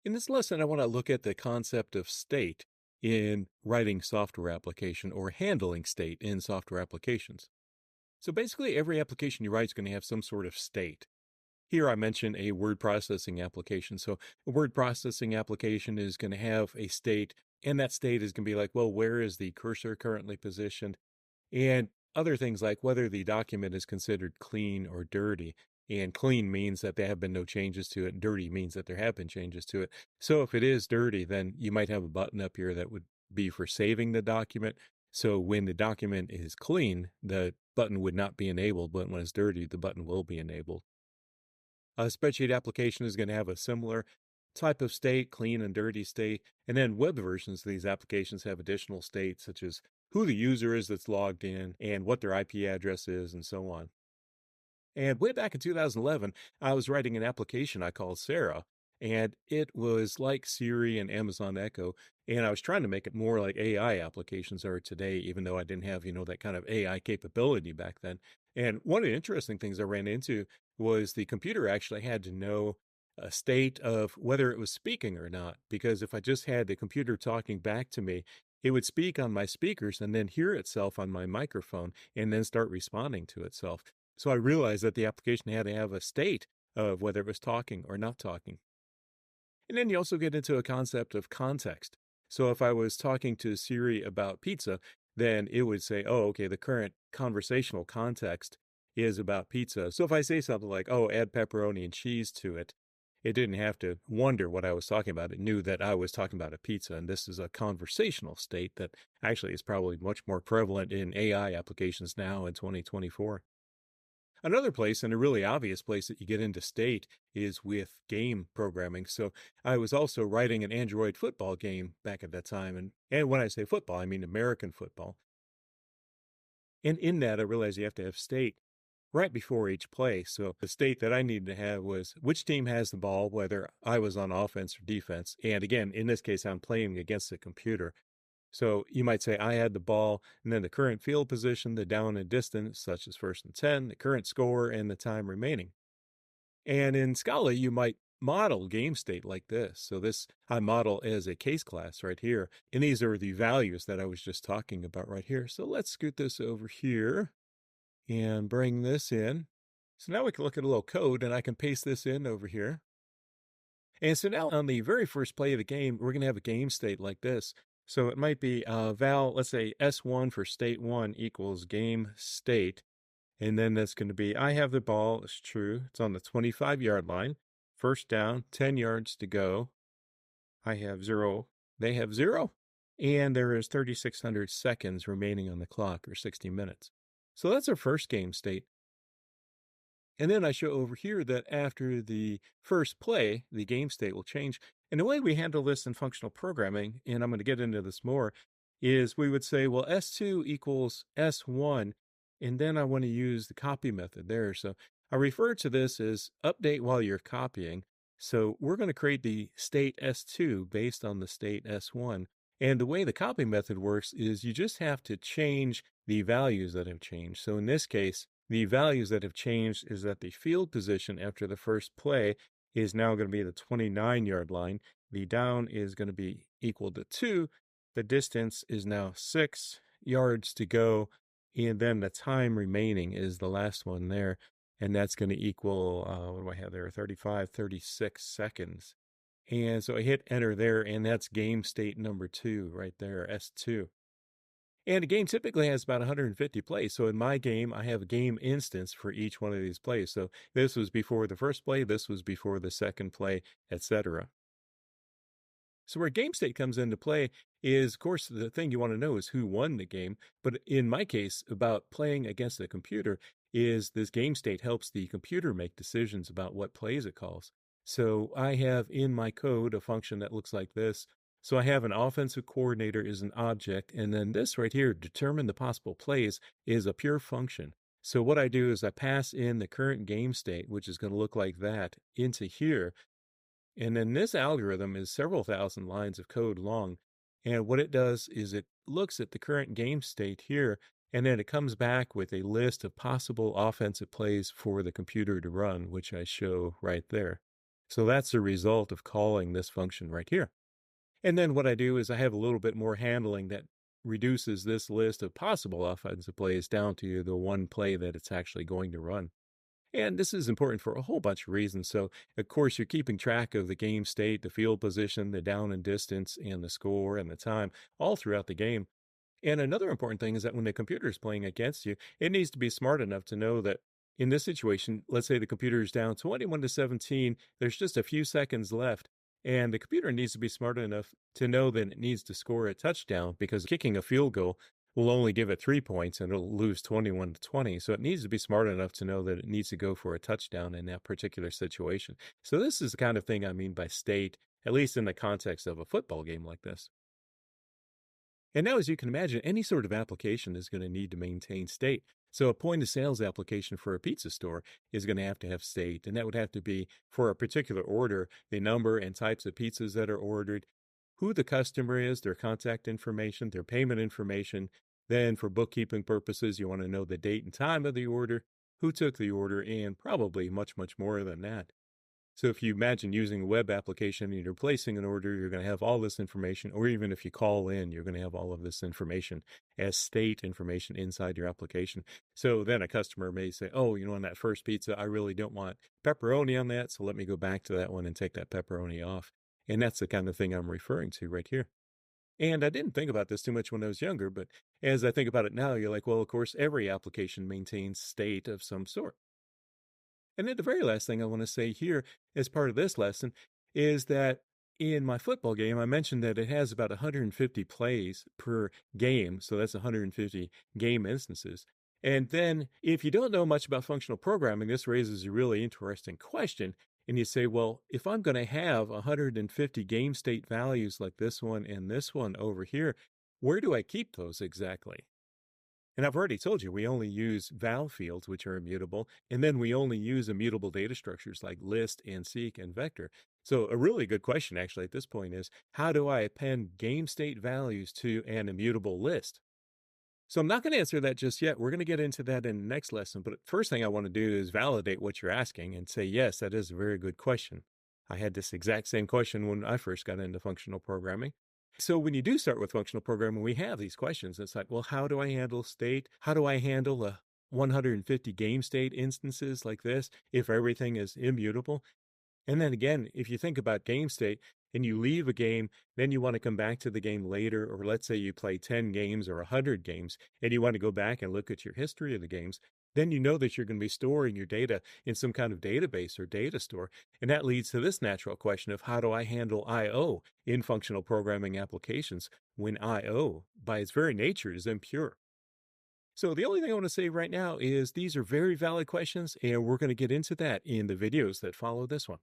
In this lesson, I want to look at the concept of state in writing software application or handling state in software applications. So basically, every application you write is going to have some sort of state. Here I mention a word processing application. So a word processing application is going to have a state, and that state is going to be like, well, where is the cursor currently positioned? And other things like whether the document is considered clean or dirty. And clean means that there have been no changes to it. Dirty means that there have been changes to it. So if it is dirty, then you might have a button up here that would be for saving the document. So when the document is clean, the button would not be enabled, but when it's dirty, the button will be enabled. A spreadsheet application is going to have a similar type of state, clean and dirty state. And then web versions of these applications have additional states such as who the user is that's logged in and what their IP address is and so on. And way back in 2011, I was writing an application I called Sarah, and it was like Siri and Amazon Echo. And I was trying to make it more like AI applications are today, even though I didn't have, that kind of AI capability back then. And one of the interesting things I ran into was the computer actually had to know a state of whether it was speaking or not. Because if I just had the computer talking back to me, it would speak on my speakers and then hear itself on my microphone and then start responding to itself. So I realized that the application had to have a state of whether it was talking or not talking. And then you also get into a concept of context. So if I was talking to Siri about pizza, then it would say, oh, okay, the current conversational context is about pizza. So if I say something like, oh, add pepperoni and cheese to it, it didn't have to wonder what I was talking about. It knew that I was talking about a pizza. And this is a conversational state that actually is probably much more prevalent in AI applications now in 2024. Another place, and a really obvious place that you get into state, is with game programming. So I was also writing an Android football game back at that time. And when I say football, I mean American football. And in that, I realized you have to have state right before each play. So the state that I needed to have was which team has the ball, whether I was on offense or defense. And again, in this case, I'm playing against the computer. So you might say I had the ball, and then the current field position, the down and distance, such as 1st and 10, the current score, and the time remaining. And in Scala, you might model game state like this. So this I model as a case class right here. And these are the values that I was just talking about right here. So let's scoot this over here and bring this in. So now we can look at a little code, and I can paste this in over here. And so now on the very first play of the game, we're going to have a game state like this. So it might be val, let's say S1 for state 1 equals game state. And then that's going to be, I have the ball, it's true. It's on the 25-yard line. First down, 10 yards to go. I have 0. They have 0. And there is 3,600 seconds remaining on the clock, or 60 minutes. So that's our first game state. And then I show over here that after the first play, the game state will change. And the way we handle this in functional programming, and I'm going to get into this more, is we would say, well, S2 equals S1, and then I want to use the copy method there. So I refer to this as update while you're copying. So we're going to create the state S2 based on the state S1. And the way the copy method works is you just have to change the values that have changed. So in this case, the values that have changed is that the field position after the first play is now going to be the 29-yard line. The down is going to be equal to 2. The distance is now 6 yards to go. And then the time remaining is the last one there. And that's going to equal, what do I have there? 36 seconds. And so I hit enter there, and that's game state number 2 right there, S2. And a game typically has about 150 plays. So in my game, I have a game instance for each one of these plays. So this was before the first play, this was before the second play, etc. So where game state comes into play is, of course, the thing you want to know is who won the game. But in my case, about playing against the computer, is this game state helps the computer make decisions about what plays it calls. So I have in my code a function that looks like this. So I have an offensive coordinator is an object, and then this right here, determine the possible plays, is a pure function. So what I do is I pass in the current game state, which is going to look like that, into here. And then this algorithm is several thousand lines of code long. And what it does is it looks at the current game state here, and then it comes back with a list of possible offensive plays for the computer to run, which I show right there. So that's the result of calling this function right here. And then what I do is I have a little bit more handling that reduces this list of possible offensive plays down to the one play that it's actually going to run. And this is important for a whole bunch of reasons. So, of course, you're keeping track of the game state, the field position, the down and distance, and the score and the time all throughout the game. And another important thing is that when the computer is playing against you, it needs to be smart enough to know that in this situation, let's say the computer is down 21-17, there's just a few seconds left. And the computer needs to be smart enough to know that it needs to score a touchdown because kicking a field goal will only give it 3 points and it'll lose 21-20. So it needs to be smart enough to know that it needs to go for a touchdown in that particular situation. So this is the kind of thing I mean by state, at least in the context of a football game like this. And now, as you can imagine, any sort of application is going to need to maintain state. So a point of sales application for a pizza store is going to have state, and that would have to be for a particular order, the number and types of pizzas that are ordered, who the customer is, their contact information, their payment information. Then for bookkeeping purposes, you want to know the date and time of the order, who took the order, and probably much, much more than that. So if you imagine using a web application and you're placing an order, you're going to have all this information, or even if you call in, you're going to have all of this information as state information inside your application. So then a customer may say, oh, on that first pizza, I really don't want pepperoni on that. So let me go back to that one and take that pepperoni off. And that's the kind of thing I'm referring to right here. And I didn't think about this too much when I was younger, but as I think about it now, you're like, well, of course, every application maintains state of some sort. And then the very last thing I want to say here as part of this lesson is that in my football game, I mentioned that it has about 150 plays per game. So that's 150 game instances. And then if you don't know much about functional programming, this raises a really interesting question. And you say, well, if I'm going to have 150 game state values like this one and this one over here, where do I keep those exactly? And I've already told you, we only use val fields, which are immutable, and then we only use immutable data structures like list and seek and vector. So a really good question actually at this point is, how do I append game state values to an immutable list? So I'm not going to answer that just yet. We're going to get into that in the next lesson. But first thing I want to do is validate what you're asking and say, yes, that is a very good question. I had this exact same question when I first got into functional programming. So when you do start with functional programming, we have these questions. It's like, well, how do I handle state? How do I handle a 150 game state instances like this if everything is immutable? And then again, if you think about game state and you leave a game, then you want to come back to the game later, or let's say you play 10 games or 100 games and you want to go back and look at your history of the games, then you know that you're going to be storing your data in some kind of database or data store. And that leads to this natural question of how do I handle I/O in functional programming applications when I/O, by its very nature, is impure? So the only thing I want to say right now is these are very valid questions, and we're going to get into that in the videos that follow this one.